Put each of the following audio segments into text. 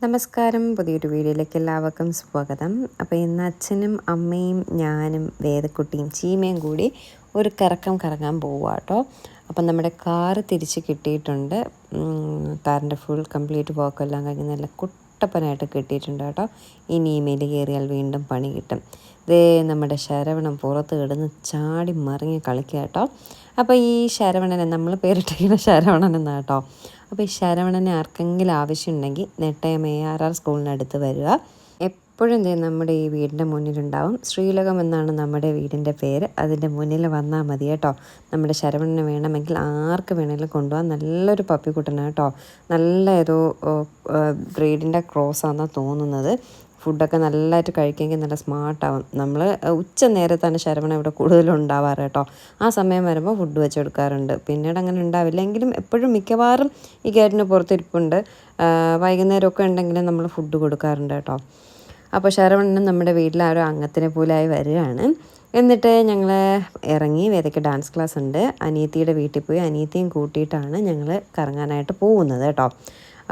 നമസ്കാരം. പുതിയൊരു വീഡിയോയിലേക്ക് എല്ലാവർക്കും സ്വാഗതം. അപ്പോൾ ഇന്ന് അച്ഛനും അമ്മയും ഞാനും വേദക്കുട്ടിയും ചീമയും കൂടി ഒരു കറങ്ങാൻ പോവുക കേട്ടോ. അപ്പം നമ്മുടെ കാറ് തിരിച്ച് കിട്ടിയിട്ടുണ്ട്. കാറിൻ്റെ ഫുൾ കംപ്ലീറ്റ് വർക്കെല്ലാം കഴിഞ്ഞ് നല്ല കുട്ടപ്പനായിട്ട് കിട്ടിയിട്ടുണ്ട് കേട്ടോ. ഇനി ഇമെയിൽ കയറിയാൽ വീണ്ടും പണി കിട്ടും. ഇതേ നമ്മുടെ ശരവണം പുറത്ത് കിടന്ന് ചാടി മറിഞ്ഞ് കളിക്കുക കേട്ടോ. അപ്പോൾ ഈ ശരവണനെ നമ്മൾ പേരിട്ടിരിക്കുന്ന ശരവണൻ എന്നാണ് കേട്ടോ. അപ്പോൾ ഈ ശരവണനെ ആർക്കെങ്കിലും ആവശ്യമുണ്ടെങ്കിൽ നെട്ടയം ARR സ്കൂളിനടുത്ത് വരിക. എപ്പോഴും നമ്മുടെ ഈ വീടിൻ്റെ മുന്നിലുണ്ടാവും. ശ്രീലകം എന്നാണ് നമ്മുടെ വീടിൻ്റെ പേര്. അതിൻ്റെ മുന്നിൽ വന്നാൽ മതി കേട്ടോ. നമ്മുടെ ശരവണനെ വേണമെങ്കിൽ ആർക്ക് വേണമെങ്കിലും കൊണ്ടുപോകാൻ. നല്ലൊരു പപ്പിക്കുട്ടനാണ് കേട്ടോ. നല്ല ഏതോ ബ്രീഡിൻ്റെ ക്രോസാണെന്നാണ് തോന്നുന്നത്. ഫുഡൊക്കെ നല്ലതായിട്ട് കഴിക്കുമെങ്കിൽ നല്ല സ്മാർട്ടാവും. നമ്മൾ ഉച്ച നേരത്താണ് ശരവണ ഇവിടെ കൂടുതലും ഉണ്ടാവാറ് കേട്ടോ. ആ സമയം വരുമ്പോൾ ഫുഡ് വെച്ച് കൊടുക്കാറുണ്ട്. പിന്നീട് അങ്ങനെ ഉണ്ടാവില്ല. എങ്കിലും എപ്പോഴും മിക്കവാറും ഈ ഗേറ്റിന് പുറത്തിരിപ്പുണ്ട്. വൈകുന്നേരമൊക്കെ ഉണ്ടെങ്കിലും നമ്മൾ ഫുഡ് കൊടുക്കാറുണ്ട് കേട്ടോ. അപ്പോൾ ശരവണനും നമ്മുടെ വീട്ടിലാരോ അംഗത്തിനെ പോലായി വരികയാണ്. എന്നിട്ട് ഞങ്ങൾ ഇറങ്ങി. വേദയ്ക്ക് ഡാൻസ് ക്ലാസ് ഉണ്ട്. അനിയത്തിയുടെ വീട്ടിൽ പോയി അനിയത്തിയും കൂട്ടിയിട്ടാണ് ഞങ്ങൾ കറങ്ങാനായിട്ട് പോകുന്നത് കേട്ടോ.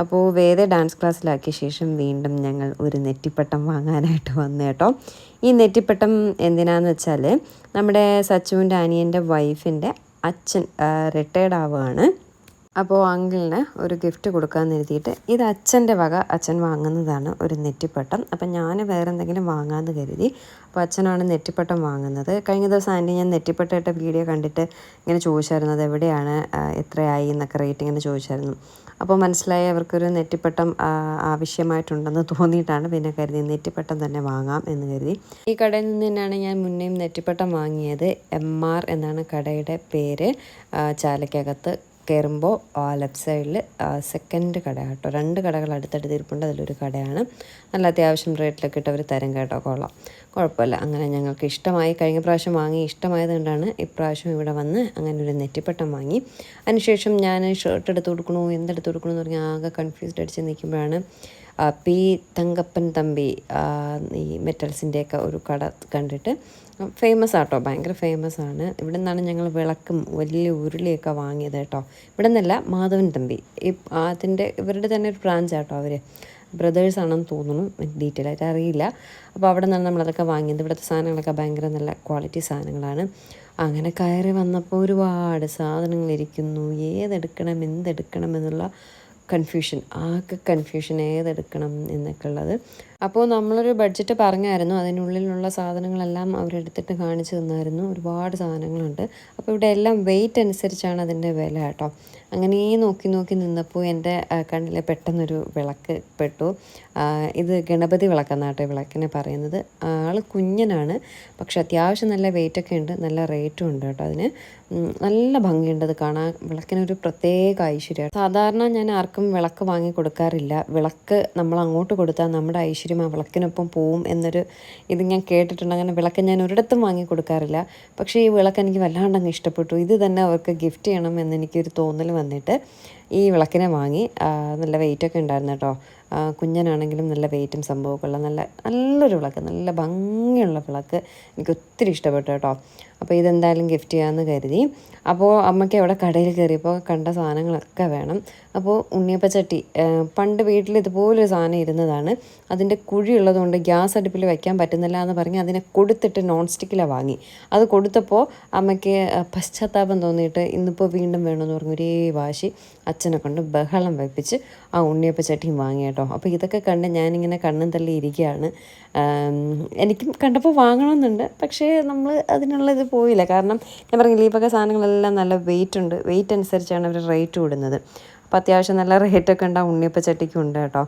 അപ്പോൾ വേദ ഡാൻസ് ക്ലാസ്സിലാക്കിയ ശേഷം വീണ്ടും ഞങ്ങൾ ഒരു നെറ്റിപ്പട്ടം വാങ്ങാനായിട്ട് വന്നു കേട്ടോ. ഈ നെറ്റിപ്പട്ടം എന്തിനാന്ന് വെച്ചാൽ നമ്മുടെ സച്ചുവിൻ്റെ അനിയൻ്റെ വൈഫിൻ്റെ അച്ഛൻ റിട്ടയർഡ് ആവുകയാണ്. അപ്പോൾ അങ്കിളിന് ഒരു ഗിഫ്റ്റ് കൊടുക്കാമെന്ന് എഴുതിയിട്ട് ഇത് അച്ഛൻ്റെ വക അച്ഛൻ വാങ്ങുന്നതാണ് ഒരു നെറ്റിപ്പട്ടം. അപ്പം ഞാൻ വേറെ എന്തെങ്കിലും വാങ്ങാമെന്ന് കരുതി. അപ്പോൾ അച്ഛനാണ് നെറ്റിപ്പട്ടം വാങ്ങുന്നത്. കഴിഞ്ഞ ദിവസം ആൻറ്റി ഞാൻ നെറ്റിപ്പട്ടയിട്ട വീഡിയോ കണ്ടിട്ട് ഇങ്ങനെ ചോദിച്ചായിരുന്നു അത് എവിടെയാണ് എത്രയായി എന്നൊക്കെ റേറ്റ് ഇങ്ങനെ ചോദിച്ചായിരുന്നു. അപ്പോൾ മനസ്സിലായി അവർക്കൊരു നെറ്റിപ്പട്ടം ആവശ്യമായിട്ടുണ്ടെന്ന് തോന്നിയിട്ടാണ് പിന്നെ കരുതി നെറ്റിപ്പട്ടം തന്നെ വാങ്ങാം എന്ന് കരുതി. ഈ കടയിൽ നിന്ന് തന്നെയാണ് ഞാൻ മുന്നേയും നെറ്റിപ്പട്ടം വാങ്ങിയത്. MR എന്നാണ് കടയുടെ പേര്. ചാലക്കകത്ത് കയറുമ്പോൾ ലെഫ്റ്റ് സൈഡിൽ സെക്കൻഡ് കട കേട്ടോ. 2 കടകൾ അടുത്തടുത്ത് ഇരിപ്പുണ്ട്. അതിലൊരു കടയാണ്. നല്ല അത്യാവശ്യം റേറ്റിലൊക്കെ ഇട്ട് അവർ തരും കേട്ടോ. കുഴപ്പമില്ല. അങ്ങനെ ഞങ്ങൾക്ക് ഇഷ്ടമായി. കഴിഞ്ഞ പ്രാവശ്യം വാങ്ങി ഇഷ്ടമായത് കൊണ്ടാണ് ഇപ്രാവശ്യം ഇവിടെ വന്ന് അങ്ങനെ ഒരു നെറ്റിപ്പട്ടം വാങ്ങി. അതിനുശേഷം ഞാൻ ഷർട്ട് എടുത്ത് കൊടുക്കണോ എന്തെടുത്ത് കൊടുക്കണോ എന്ന് പറഞ്ഞാൽ ആകെ കൺഫ്യൂസ്ഡ് അടിച്ച് നിൽക്കുമ്പോഴാണ് P. തങ്കപ്പൻ തമ്പി ഈ മെറ്റൽസിൻ്റെയൊക്കെ ഒരു കട കണ്ടിട്ട് ഫേമസ് ആട്ടോ. ഭയങ്കര ഫേമസ് ആണ്. ഇവിടെ നിന്നാണ് ഞങ്ങൾ വിളക്കും വലിയ ഉരുളിയൊക്കെ വാങ്ങിയത് കേട്ടോ. ഇവിടെ നിന്നല്ല, മാധവൻ തമ്പി. ഇവരുടെ തന്നെ ഒരു ബ്രാഞ്ച് ആട്ടോ. അവർ ബ്രദേഴ്സ് ആണെന്ന് തോന്നുന്നു. ഡീറ്റെയിൽ ആയിട്ട് അറിയില്ല. അപ്പോൾ അവിടെ നിന്നാണ് നമ്മളതൊക്കെ വാങ്ങിയത്. ഇവിടുത്തെ സാധനങ്ങളൊക്കെ ഭയങ്കര നല്ല ക്വാളിറ്റി സാധനങ്ങളാണ്. അങ്ങനെ കയറി വന്നപ്പോൾ ഒരുപാട് സാധനങ്ങളിരിക്കുന്നു. ഏതെടുക്കണം എന്തെടുക്കണം എന്നുള്ള കൺഫ്യൂഷൻ ഏതെടുക്കണം എന്നൊക്കെ ഉള്ളത്. അപ്പോൾ നമ്മളൊരു ബഡ്ജറ്റ് പറഞ്ഞായിരുന്നു. അതിനുള്ളിലുള്ള സാധനങ്ങളെല്ലാം അവരെടുത്തിട്ട് കാണിച്ചു തന്നായിരുന്നു. ഒരുപാട് സാധനങ്ങളുണ്ട്. അപ്പോൾ ഇവിടെ എല്ലാം വെയിറ്റ് അനുസരിച്ചാണ് അതിൻ്റെ വില കേട്ടോ. അങ്ങനെ നോക്കി നിന്നപ്പോൾ എൻ്റെ കണ്ണിൽ പെട്ടെന്നൊരു വിളക്ക് പെട്ടു. ഇത് ഗണപതി വിളക്കെന്നാട്ടോ ഈ വിളക്കിനെ പറയുന്നത്. ആൾ കുഞ്ഞനാണ്, പക്ഷെ അത്യാവശ്യം നല്ല വെയിറ്റൊക്കെ ഉണ്ട്. നല്ല റേറ്റും ഉണ്ട് കേട്ടോ. അതിന് നല്ല ഭംഗിയുണ്ട് അത് കാണാൻ. വിളക്കിനൊരു പ്രത്യേക ഐശ്വര്യമാണ്. സാധാരണ ഞാൻ ആർക്കും വിളക്ക് വാങ്ങി കൊടുക്കാറില്ല. വിളക്ക് നമ്മൾ അങ്ങോട്ട് കൊടുത്താൽ നമ്മുടെ ഐശ്വര്യം ആ വിളക്കിനൊപ്പം പോവും എന്നൊരു ഇത് ഞാൻ കേട്ടിട്ടുണ്ട്. അങ്ങനെ വിളക്ക് ഞാൻ ഒരിടത്തും വാങ്ങി കൊടുക്കാറില്ല. പക്ഷേ ഈ വിളക്ക് എനിക്ക് വല്ലാണ്ടങ്ങ് ഇഷ്ടപ്പെട്ടു. ഇത് തന്നെ അവർക്ക് ഗിഫ്റ്റ് ചെയ്യണം എന്നെനിക്കൊരു തോന്നൽ വന്നിട്ട് ഈ വിളക്കിനെ വാങ്ങി. നല്ല വെയിറ്റൊക്കെ ഉണ്ടായിരുന്നു കേട്ടോ. കുഞ്ഞനാണെങ്കിലും നല്ല വെയിറ്റും സംഭവമൊക്കെ ഉള്ള നല്ലൊരു വിളക്ക്, നല്ല ഭംഗിയുള്ള വിളക്ക്. എനിക്ക് ഒത്തിരി ഇഷ്ടപ്പെട്ടു കേട്ടോ. അപ്പോൾ ഇതെന്തായാലും ഗിഫ്റ്റ് ചെയ്യാമെന്ന് കരുതി. അപ്പോൾ അമ്മയ്ക്ക് അവിടെ കടയിൽ കയറിയപ്പോൾ കണ്ട സാധനങ്ങളൊക്കെ വേണം. അപ്പോൾ ഉണ്ണിയപ്പച്ചട്ടി പണ്ട് വീട്ടിൽ ഇതുപോലൊരു സാധനം ഇരുന്നതാണ്. അതിൻ്റെ കുഴിയുള്ളതുകൊണ്ട് ഗ്യാസ് അടുപ്പിൽ വയ്ക്കാൻ പറ്റുന്നില്ല എന്ന് പറഞ്ഞ് അതിനെ കൊടുത്തിട്ട് നോൺ സ്റ്റിക്കിലാണ് വാങ്ങി. അത് കൊടുത്തപ്പോൾ അമ്മയ്ക്ക് പശ്ചാത്താപം തോന്നിയിട്ട് ഇന്നിപ്പോൾ വീണ്ടും വേണമെന്ന് പറഞ്ഞു ഒരേ വാശി അച്ഛനെ കൊണ്ട് ബഹളം വെപ്പിച്ച് ആ ഉണ്ണിയപ്പച്ചട്ടിയും വാങ്ങി കേട്ടോ. അപ്പോൾ ഇതൊക്കെ കണ്ട് ഞാനിങ്ങനെ കണ്ണും തള്ളി ഇരിക്കുകയാണ്. എനിക്കും കണ്ടപ്പോൾ വാങ്ങണമെന്നുണ്ട്, പക്ഷേ നമ്മൾ അതിനുള്ളത് പോയില്ല. കാരണം ഞാൻ പറഞ്ഞില്ല, ഈ വക സാധനങ്ങളെല്ലാം നല്ല വെയിറ്റ് ഉണ്ട്. വെയിറ്റ് അനുസരിച്ചാണ് അവർ റേറ്റ് കൂടുന്നത്. അപ്പോൾ അത്യാവശ്യം നല്ല റേറ്റൊക്കെ ഉണ്ട് ആ ഉണ്ണിയപ്പച്ചട്ടിക്കും ഉണ്ട് കേട്ടോ.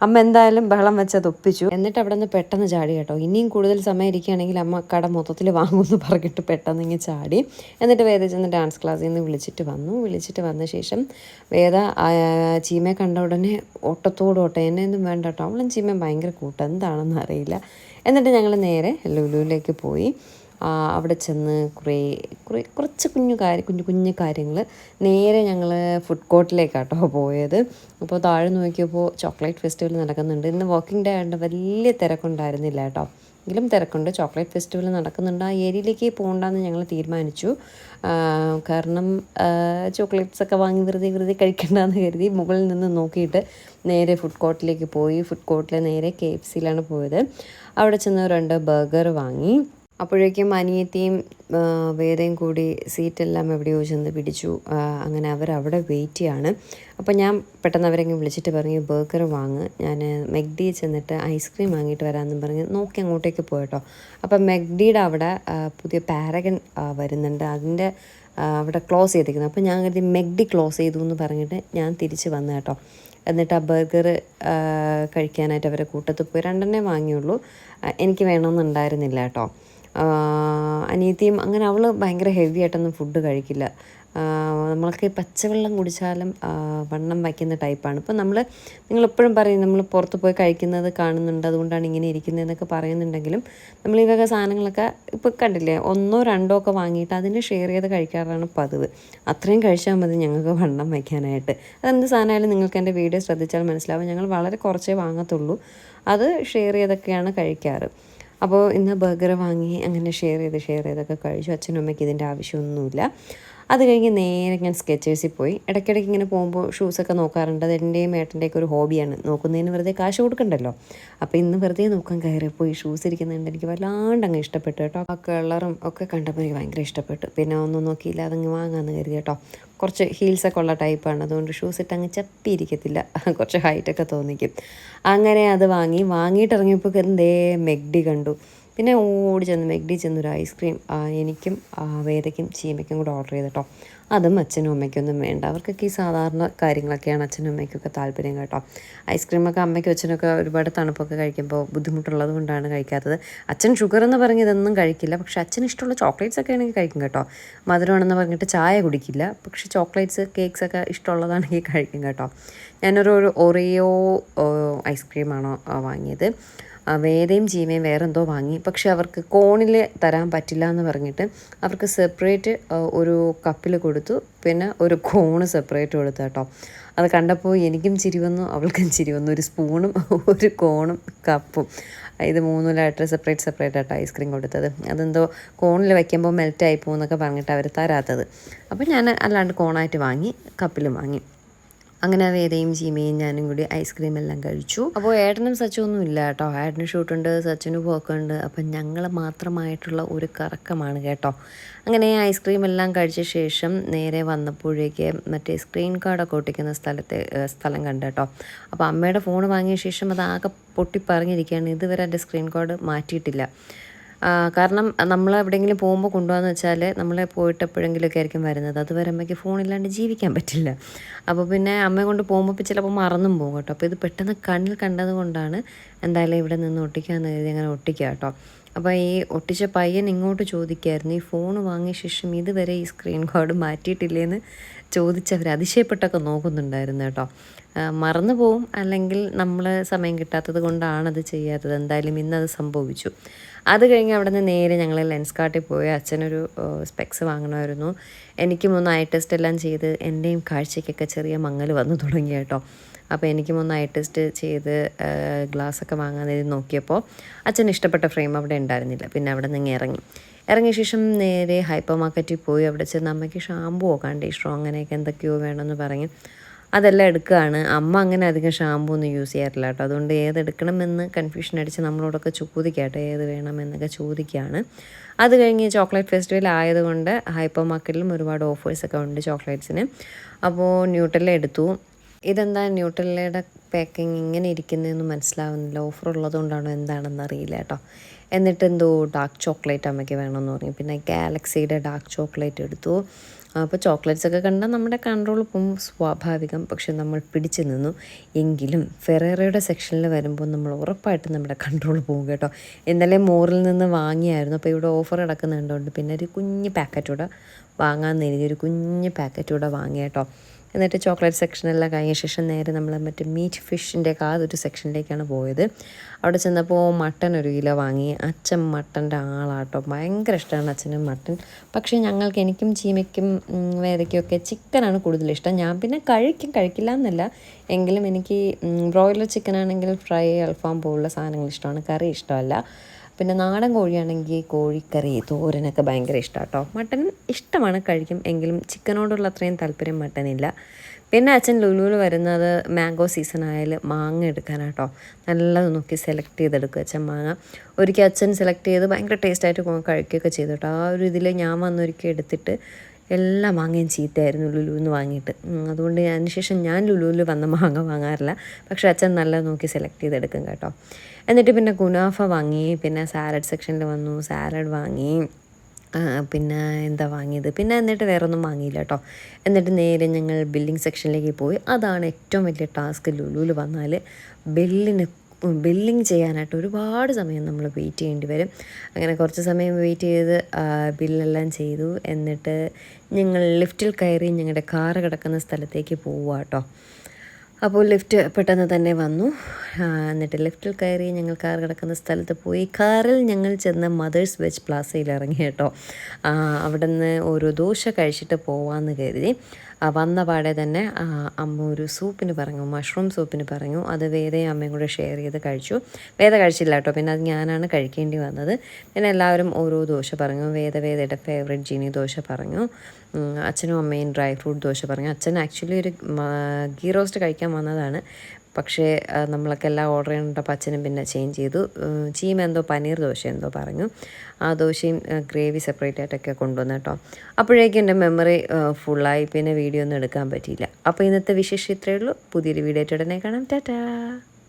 അമ്മ എന്തായാലും ബഹളം വെച്ചത് ഒപ്പിച്ചു. എന്നിട്ട് അവിടെ നിന്ന് പെട്ടെന്ന് ചാടി കേട്ടോ. ഇനിയും കൂടുതൽ സമയം ഇരിക്കുകയാണെങ്കിൽ അമ്മ കട മൊത്തത്തിൽ വാങ്ങുമെന്ന് പറഞ്ഞിട്ട് പെട്ടെന്ന് ഇങ്ങനെ ചാടി. എന്നിട്ട് വേദ ചെന്ന് ഡാൻസ് ക്ലാസ്സിൽ നിന്ന് വിളിച്ചിട്ട് വന്ന ശേഷം വേദ ചീമയെ കണ്ട ഉടനെ ഓട്ടത്തോടോട്ടെ. എന്നെയൊന്നും വേണ്ട കേട്ടോ. അവളും ചീമയും ഭയങ്കര കൂട്ടം, എന്താണെന്ന് അറിയില്ല. എന്നിട്ട് ഞങ്ങൾ നേരെ ലുലുവിലേക്ക് പോയി. അവിടെ ചെന്ന് കുറച്ച് കുഞ്ഞു കാര്യങ്ങൾ. നേരെ ഞങ്ങൾ ഫുഡ് കോർട്ടിലേക്കാട്ടോ പോയത്. അപ്പോൾ താഴെ നോക്കിയപ്പോൾ ചോക്ലേറ്റ് ഫെസ്റ്റിവൽ നടക്കുന്നുണ്ട്. ഇന്ന് വർക്കിംഗ് ഡേ ആയതുകൊണ്ട് വലിയ തിരക്കുണ്ടായിരുന്നില്ല കേട്ടോ. എങ്കിലും തിരക്കുണ്ട്. ചോക്ലേറ്റ് ഫെസ്റ്റിവൽ നടക്കുന്നുണ്ട്. ആ ഏരിയയിലേക്ക് പോകണ്ടെന്ന് ഞങ്ങൾ തീരുമാനിച്ചു. കാരണം ചോക്ലേറ്റ്സൊക്കെ വാങ്ങി വെറുതെ കഴിക്കണ്ടെന്ന് കരുതി മുകളിൽ നിന്ന് നോക്കിയിട്ട് നേരെ ഫുഡ് കോർട്ടിലേക്ക് പോയി. ഫുഡ് കോർട്ടിൽ നേരെ KFCയിലാണ് പോയത്. അവിടെ ചെന്ന് 2 ബർഗർ വാങ്ങി. അപ്പോഴേക്കും അനിയത്തിയും വേദയും കൂടി സീറ്റെല്ലാം എവിടെയോ ചെന്ന് പിടിച്ചു. അങ്ങനെ അവരവിടെ വെയിറ്റ് ചെയ്യാണ്. അപ്പോൾ ഞാൻ പെട്ടെന്ന് അവരെങ്കിലും വിളിച്ചിട്ട് പറഞ്ഞു ബർഗർ വാങ്ങ്, ഞാൻ മെക്ഡി ചെന്നിട്ട് ഐസ്ക്രീം വാങ്ങിയിട്ട് വരാമെന്നും പറഞ്ഞ് നോക്കി അങ്ങോട്ടേക്ക് പോയിട്ടോ. അപ്പം മെക്ഡിയുടെ അവിടെ പുതിയ പാരഗൺ വരുന്നുണ്ട്, അതിൻ്റെ അവിടെ ക്ലോസ് ചെയ്തിരിക്കുന്നു. അപ്പോൾ ഞാൻ കരുതി മെക്ഡി ക്ലോസ് ചെയ്തു എന്ന് പറഞ്ഞിട്ട് ഞാൻ തിരിച്ച് വന്നു കേട്ടോ. എന്നിട്ട് ആ ബർഗർ കഴിക്കാനായിട്ട് അവരെ കൂട്ടത്തിൽ പോയി. 2 വാങ്ങിയുള്ളൂ, എനിക്ക് വേണമെന്നുണ്ടായിരുന്നില്ല കേട്ടോ. അനിയത്തിയും അങ്ങനെ അവൾ ഭയങ്കര ഹെവി ആയിട്ടൊന്നും ഫുഡ് കഴിക്കില്ല. നമ്മൾക്ക് പച്ചവെള്ളം കുടിച്ചാലും വണ്ണം വയ്ക്കുന്ന ടൈപ്പാണ്. ഇപ്പോൾ നിങ്ങളെപ്പോഴും പറയും നമ്മൾ പുറത്ത് പോയി കഴിക്കുന്നത് കാണുന്നുണ്ട്, അതുകൊണ്ടാണ് ഇങ്ങനെ ഇരിക്കുന്നതെന്നൊക്കെ പറയുന്നുണ്ടെങ്കിലും നമ്മൾ ഈ വക സാധനങ്ങളൊക്കെ ഇപ്പോൾ കണ്ടില്ലേ 1 2 ഒക്കെ വാങ്ങിയിട്ട് അതിന് ഷെയർ ചെയ്ത് കഴിക്കാറാണ് പതിവ്. അത്രയും കഴിച്ചാൽ മതി ഞങ്ങൾക്ക് വണ്ണം വയ്ക്കാനായിട്ട്. അതെന്ത് സാധനമായാലും നിങ്ങൾക്ക് എൻ്റെ വീഡിയോ ശ്രദ്ധിച്ചാൽ മനസ്സിലാവും, ഞങ്ങൾ വളരെ കുറച്ചേ വാങ്ങത്തുള്ളൂ, അത് ഷെയർ ചെയ്തൊക്കെയാണ് കഴിക്കാറ്. അപ്പോൾ ഇന്ന് ബർഗർ വാങ്ങി അങ്ങനെ ഷെയർ ചെയ്തൊക്കെ കഴിച്ചു. അച്ഛനും അമ്മയ്ക്ക് ഇതിൻ്റെ ആവശ്യമൊന്നുമില്ല. അത് കഴിഞ്ഞ് നേരെ ഞാൻ സ്കെച്ചേഴ്സിൽ പോയി. ഇടയ്ക്കിടയ്ക്ക് ഇങ്ങനെ പോകുമ്പോൾ ഷൂസൊക്കെ നോക്കാറുണ്ട്. അത് എൻ്റെയും ഏട്ടൻ്റെയൊക്കെ ഒരു ഹോബിയാണ്. നോക്കുന്നതിന് വെറുതെ കാശ് കൊടുക്കണ്ടല്ലോ. അപ്പോൾ ഇന്ന് വെറുതെ നോക്കാൻ കയറിയപ്പോൾ ഈ ഷൂസ് ഇരിക്കുന്നുണ്ട്, എനിക്ക് വല്ലാണ്ട് അങ്ങ് ഇഷ്ടപ്പെട്ടു കേട്ടോ. ആ കളറും ഒക്കെ കണ്ടപ്പോൾ എനിക്ക് ഭയങ്കര ഇഷ്ടപ്പെട്ടു. പിന്നെ ഒന്നും നോക്കിയില്ല, അതങ്ങ് വാങ്ങാമെന്ന് കരുതി കേട്ടോ. കുറച്ച് ഹീൽസൊക്കെ ഉള്ള ടൈപ്പാണ്, അതുകൊണ്ട് ഷൂസ് ഇട്ട് അങ്ങ് ചപ്പിയിരിക്കത്തില്ല, കുറച്ച് ഹൈറ്റൊക്കെ തോന്നിക്കും. അങ്ങനെ അത് വാങ്ങിയിട്ട് ഇറങ്ങിയപ്പോൾ എന്തേ മെക്ഡി കണ്ടു. പിന്നെ ഓടി ചെന്ന് മെക്ഡി ചെന്നൊരു ഐസ്ക്രീം എനിക്കും വേദയ്ക്കും ചീമയ്ക്കും കൂടെ ഓർഡർ ചെയ്തിട്ടോ. അതും അച്ഛനും അമ്മയ്ക്കൊന്നും വേണ്ട, അവർക്കൊക്കെ ഈ സാധാരണ കാര്യങ്ങളൊക്കെയാണ് അച്ഛനും അമ്മയ്ക്കൊക്കെ താല്പര്യം കേട്ടോ. ഐസ്ക്രീമൊക്കെ അമ്മയ്ക്കും അച്ഛനൊക്കെ ഒരുപാട് തണുപ്പൊക്കെ കഴിക്കുമ്പോൾ ബുദ്ധിമുട്ടുള്ളത് കൊണ്ടാണ് കഴിക്കാത്തത്. അച്ഛൻ ഷുഗർ എന്ന് പറഞ്ഞ് ഇതൊന്നും കഴിക്കില്ല, പക്ഷേ അച്ഛന് ഇഷ്ടമുള്ള ചോക്ലേറ്റ്സ് ഒക്കെ ആണെങ്കിൽ കഴിക്കും കേട്ടോ. മധുരമാണെന്ന് പറഞ്ഞിട്ട് ചായ കുടിക്കില്ല, പക്ഷേ ചോക്ലേറ്റ്സ് കേക്ക്സൊക്കെ ഇഷ്ടമുള്ളതാണെങ്കിൽ കഴിക്കും കേട്ടോ. ഞാനൊരു ഒറിയോ ഐസ്ക്രീമാണോ വാങ്ങിയത്. വേദയും ചീമയും വേറെ എന്തോ വാങ്ങി, പക്ഷെ അവർക്ക് കോണിൽ തരാൻ പറ്റില്ല എന്ന് പറഞ്ഞിട്ട് അവർക്ക് സെപ്പറേറ്റ് ഒരു കപ്പിൽ കൊടുത്തു, പിന്നെ ഒരു കോണ് സെപ്പറേറ്റ് കൊടുത്തു കേട്ടോ. അത് കണ്ടപ്പോൾ എനിക്കും ചിരി വന്നു, അവൾക്കും ചിരി വന്നു. ഒരു സ്പൂണും ഒരു കോണും കപ്പും, ഇത് 3 സെപ്പറേറ്റ് ആയിട്ട് ഐസ്ക്രീം കൊടുത്തത്. അതെന്തോ കോണിൽ വയ്ക്കുമ്പോൾ മെൽറ്റായി പോകുമെന്നൊക്കെ പറഞ്ഞിട്ട് അവർ തരാത്തത്. അപ്പോൾ ഞാൻ അല്ലാണ്ട് കോണായിട്ട് വാങ്ങി, കപ്പിലും വാങ്ങി. അങ്ങനെ വേദയും ചീമയും ഞാനും കൂടി ഐസ്ക്രീം എല്ലാം കഴിച്ചു. അപ്പോൾ ഏട്ടനും സച്ചൊന്നും ഇല്ല കേട്ടോ, ഏട്ടന് ഷൂട്ടുണ്ട്, സച്ചിന് പോക്കുണ്ട്. അപ്പം ഞങ്ങൾ മാത്രമായിട്ടുള്ള ഒരു കറക്കമാണ് കേട്ടോ. അങ്ങനെ ഐസ്ക്രീം എല്ലാം കഴിച്ച ശേഷം നേരെ വന്നപ്പോഴേക്ക് മറ്റേ സ്ക്രീൻ കാർഡൊക്കെ ഒട്ടിക്കുന്ന സ്ഥലം കണ്ടു കേട്ടോ. അപ്പോൾ അമ്മയുടെ ഫോൺ വാങ്ങിയ ശേഷം അത് ആകെ പൊട്ടിപ്പറഞ്ഞിരിക്കുകയാണ്. ഇതുവരെ എൻ്റെ സ്ക്രീൻ കാർഡ് മാറ്റിയിട്ടില്ല. കാരണം നമ്മൾ എവിടെയെങ്കിലും പോകുമ്പോൾ കൊണ്ടുപോകാന്ന് വെച്ചാൽ നമ്മളെ പോയിട്ട് എപ്പോഴെങ്കിലുമൊക്കെ ആയിരിക്കും വരുന്നത്. അതുവരെ അമ്മയ്ക്ക് ഫോണില്ലാണ്ട് ജീവിക്കാൻ പറ്റില്ല. അപ്പോൾ പിന്നെ അമ്മയെ കൊണ്ട് പോകുമ്പോൾ ചിലപ്പോൾ മറന്നും പോകും കേട്ടോ. അപ്പോൾ ഇത് പെട്ടെന്ന് കണ്ണിൽ കണ്ടത് കൊണ്ടാണ് എന്തായാലും ഇവിടെ നിന്ന് ഒട്ടിക്കാമെന്ന് കരുതി അങ്ങനെ ഒട്ടിക്കുക കേട്ടോ. അപ്പോൾ ഈ ഒട്ടിച്ച പയ്യൻ ഇങ്ങോട്ട് ചോദിക്കുമായിരുന്നു, ഈ ഫോൺ വാങ്ങിയ ശേഷം ഇതുവരെ ഈ സ്ക്രീൻ കാർഡ് മാറ്റിയിട്ടില്ലേന്ന് ചോദിച്ചവർ അതിശയപ്പെട്ടൊക്കെ നോക്കുന്നുണ്ടായിരുന്നു കേട്ടോ. മറന്നു പോവും, അല്ലെങ്കിൽ നമ്മൾ സമയം കിട്ടാത്തത് കൊണ്ടാണത് ചെയ്യാത്തത്. എന്തായാലും ഇന്നത് സംഭവിച്ചു. അത് കഴിഞ്ഞ് അവിടെ നിന്ന് നേരെ ഞങ്ങൾ ലെൻസ് കാർട്ടിൽ പോയി. അച്ഛനൊരു സ്പെക്സ് വാങ്ങണമായിരുന്നു. എനിക്കും ഒന്ന് ഐ ടെസ്റ്റ് എല്ലാം ചെയ്ത് എൻ്റെയും കാഴ്ചയ്ക്കൊക്കെ ചെറിയ മങ്ങൽ വന്നു തുടങ്ങി കേട്ടോ. അപ്പോൾ എനിക്കും ഒന്ന് ഐ ടെസ്റ്റ് ചെയ്ത് ഗ്ലാസ്സൊക്കെ വാങ്ങാൻ നോക്കിയപ്പോൾ അച്ഛന് ഇഷ്ടപ്പെട്ട ഫ്രെയിം അവിടെ ഉണ്ടായിരുന്നില്ല. പിന്നെ അവിടെ നിന്ന് ഇറങ്ങിയ ശേഷം നേരെ ഹൈപ്പർ മാർക്കറ്റിൽ പോയി. അവിടെ ചെന്ന് അമ്മയ്ക്ക് ഷാമ്പുവോ കണ്ടീഷണറോ അങ്ങനെയൊക്കെ എന്തൊക്കെയോ വേണമെന്ന് പറഞ്ഞ് അതെല്ലാം എടുക്കുകയാണ്. അമ്മ അങ്ങനെ അധികം ഷാമ്പൂ ഒന്നും യൂസ് ചെയ്യാറില്ല കേട്ടോ. അതുകൊണ്ട് ഏതെടുക്കണമെന്ന് കൺഫ്യൂഷൻ അടിച്ച് നമ്മളോടൊക്കെ ചോദിക്കാട്ടോ, ഏത് വേണമെന്നൊക്കെ ചോദിക്കുകയാണ്. അത് കഴിഞ്ഞ് ചോക്ലേറ്റ് ഫെസ്റ്റിവൽ ആയതുകൊണ്ട് ഹൈപ്പർ മാർക്കറ്റിലും ഒരുപാട് ഓഫേഴ്സൊക്കെ ഉണ്ട് ചോക്ലേറ്റ്സിന്. അപ്പോൾ ന്യൂട്ടെല്ല എടുത്തു. ഇതെന്താ ന്യൂട്ടെല്ലയുടെ പാക്കിങ് ഇങ്ങനെ ഇരിക്കുന്നതെന്ന് മനസ്സിലാവുന്നില്ല, ഓഫർ ഉള്ളതുകൊണ്ടാണോ എന്താണെന്ന് അറിയില്ല കേട്ടോ. എന്നിട്ട് എന്തോ ഡാർക്ക് ചോക്ലേറ്റ് അമ്മയ്ക്ക് വേണമെന്ന് പറഞ്ഞു. പിന്നെ ഗാലക്സിയുടെ ഡാർക്ക് ചോക്ലേറ്റ് എടുത്തു. അപ്പോൾ ചോക്ലേറ്റ്സൊക്കെ കണ്ടാൽ നമ്മുടെ കൺട്രോൾ പോകും, സ്വാഭാവികം. പക്ഷെ നമ്മൾ പിടിച്ചു നിന്നു. എങ്കിലും ഫെറേറയുടെ സെക്ഷനിൽ വരുമ്പോൾ നമ്മൾ ഉറപ്പായിട്ടും നമ്മുടെ കൺട്രോൾ പോകും കേട്ടോ. ഇന്നലെ മോറിൽ നിന്ന് വാങ്ങിയായിരുന്നു. അപ്പോൾ ഇവിടെ ഓഫർ കിടക്കുന്നുണ്ട്. പിന്നെ ഒരു കുഞ്ഞ് പാക്കറ്റൂടെ വാങ്ങാമെന്ന് എഴുതി ഒരു കുഞ്ഞ് പാക്കറ്റൂടെ വാങ്ങി കേട്ടോ. എന്നിട്ട് ചോക്ലേറ്റ് സെക്ഷനെല്ലാം കഴിഞ്ഞ ശേഷം നേരെ നമ്മൾ മറ്റേ മീറ്റ് ഫിഷിൻ്റെ ഒക്കെ അതൊരു സെക്ഷനിലേക്കാണ് പോയത്. അവിടെ ചെന്നപ്പോൾ മട്ടൻ 1 കിലോ വാങ്ങി. അച്ഛൻ മട്ടൻ്റെ ആളാട്ടോ, ഭയങ്കര ഇഷ്ടമാണ് അച്ഛനും മട്ടൻ. പക്ഷേ എനിക്കും ചീമയ്ക്കും വേദയ്ക്കൊക്കെ ചിക്കനാണ് കൂടുതലിഷ്ടം. ഞാൻ പിന്നെ കഴിക്കില്ല എന്നല്ല, എങ്കിലും എനിക്ക് ബ്രോയിലർ ചിക്കനാണെങ്കിൽ ഫ്രൈ, അൽഫാം പോലുള്ള സാധനങ്ങൾ ഇഷ്ടമാണ്, കറി ഇഷ്ടമല്ല. പിന്നെ നാടൻ കോഴിയാണെങ്കിൽ കോഴിക്കറി തോരനൊക്കെ ഭയങ്കര ഇഷ്ടമാണ് കേട്ടോ. മട്ടൻ ഇഷ്ടമാണ്, കഴിക്കും, എങ്കിലും ചിക്കനോടുള്ള അത്രയും താല്പര്യം മട്ടനില്ല. പിന്നെ അച്ഛൻ ലുലുവിൽ വരുന്നത് മാംഗോ സീസൺ ആയാൽ മാങ്ങ എടുക്കാനാട്ടോ. നല്ലത് നോക്കി സെലക്ട് ചെയ്തെടുക്കുക അച്ഛൻ മാങ്ങ. ഒരിക്കൽ അച്ഛൻ സെലക്ട് ചെയ്ത് ഭയങ്കര ടേസ്റ്റായിട്ട് കഴിക്കുകയൊക്കെ ചെയ്തു കേട്ടോ. ആ ഒരു ഇതിൽ ഞാൻ വന്നൊരിക്കൽ എടുത്തിട്ട് എല്ലാ മാങ്ങയും ചീത്തയായിരുന്നു ലുലുവിൽ നിന്ന് വാങ്ങിയിട്ട്. അതുകൊണ്ട് അതിനുശേഷം ഞാൻ ലുലുവിൽ വന്ന മാങ്ങ വാങ്ങാറില്ല. പക്ഷേ അച്ഛൻ നല്ല നോക്കി സെലക്ട് ചെയ്തെടുക്കും കേട്ടോ. എന്നിട്ട് പിന്നെ കുനാഫ വാങ്ങി, പിന്നെ സാലഡ് സെക്ഷനിൽ വന്നു, സാലഡ് വാങ്ങി, പിന്നെ എന്താ വാങ്ങിയത്, പിന്നെ എന്നിട്ട് വേറെ ഒന്നും വാങ്ങിയില്ല കേട്ടോ. എന്നിട്ട് നേരെ ഞങ്ങൾ ബില്ലിംഗ് സെക്ഷനിലേക്ക് പോയി. അതാണ് ഏറ്റവും വലിയ ടാസ്ക് ലുലുവിൽ വന്നാൽ. ബില്ലിങ് ചെയ്യാനായിട്ട് ഒരുപാട് സമയം നമ്മൾ വെയിറ്റ് ചെയ്യേണ്ടി വരും. അങ്ങനെ കുറച്ച് സമയം വെയിറ്റ് ചെയ്ത് ബില്ലെല്ലാം ചെയ്തു. എന്നിട്ട് ഞങ്ങൾ ലിഫ്റ്റിൽ കയറി ഞങ്ങളുടെ കാറ് കിടക്കുന്ന സ്ഥലത്തേക്ക് പോവുക കേട്ടോ. അപ്പോൾ ലിഫ്റ്റ് പെട്ടെന്ന് തന്നെ വന്നു. എന്നിട്ട് ലിഫ്റ്റിൽ കയറി ഞങ്ങൾ കാർ കിടക്കുന്ന സ്ഥലത്ത് പോയി. കാറിൽ ഞങ്ങൾ ചെന്ന് മദേഴ്സ് വെജ് പ്ലാസയിൽ ഇറങ്ങി കേട്ടോ. അവിടെ നിന്ന് ഒരു ദോശ കഴിച്ചിട്ട് പോവാമെന്ന് കരുതി. വന്ന പാടെ തന്നെ അമ്മ ഒരു സൂപ്പിന് പറഞ്ഞു, മഷ്റൂം സൂപ്പിന് പറഞ്ഞു. അത് വേദയും അമ്മയും കൂടെ ഷെയർ ചെയ്ത് കഴിച്ചു. വേദ കഴിച്ചില്ല കേട്ടോ, പിന്നെ അത് ഞാനാണ് കഴിക്കേണ്ടി വന്നത്. പിന്നെ എല്ലാവരും ഓരോ ദോശ പറഞ്ഞു. വേദയുടെ ഫേവറേറ്റ് ജീനി ദോശ പറഞ്ഞു. അച്ഛനും അമ്മയും ഡ്രൈ ഫ്രൂട്ട് ദോശ പറഞ്ഞു. അച്ഛൻ ആക്ച്വലി ഒരു ഗീ റോസ്റ്റ് കഴിക്കാൻ വന്നതാണ്. പക്ഷേ നമ്മളൊക്കെ എല്ലാം ഓർഡർ ചെയ്യണ്ടപ്പോൾ അച്ഛനും പിന്നെ ചേഞ്ച് ചെയ്തു. ചീമ എന്തോ പനീർ ദോശ എന്തോ പറഞ്ഞു. ആ ദോശയും ഗ്രേവി സെപ്പറേറ്റ് ആയിട്ടൊക്കെ കൊണ്ടുവന്നു കേട്ടോ. അപ്പോഴേക്കും എൻ്റെ മെമ്മറി ഫുള്ളായി, പിന്നെ വീഡിയോ ഒന്നും എടുക്കാൻ പറ്റിയില്ല. അപ്പോൾ ഇന്നത്തെ വിശേഷം ഇത്രയേ ഉള്ളൂ. പുതിയൊരു വീഡിയോ ആയിട്ട് ഉടനെ കാണാം. ടാറ്റാ.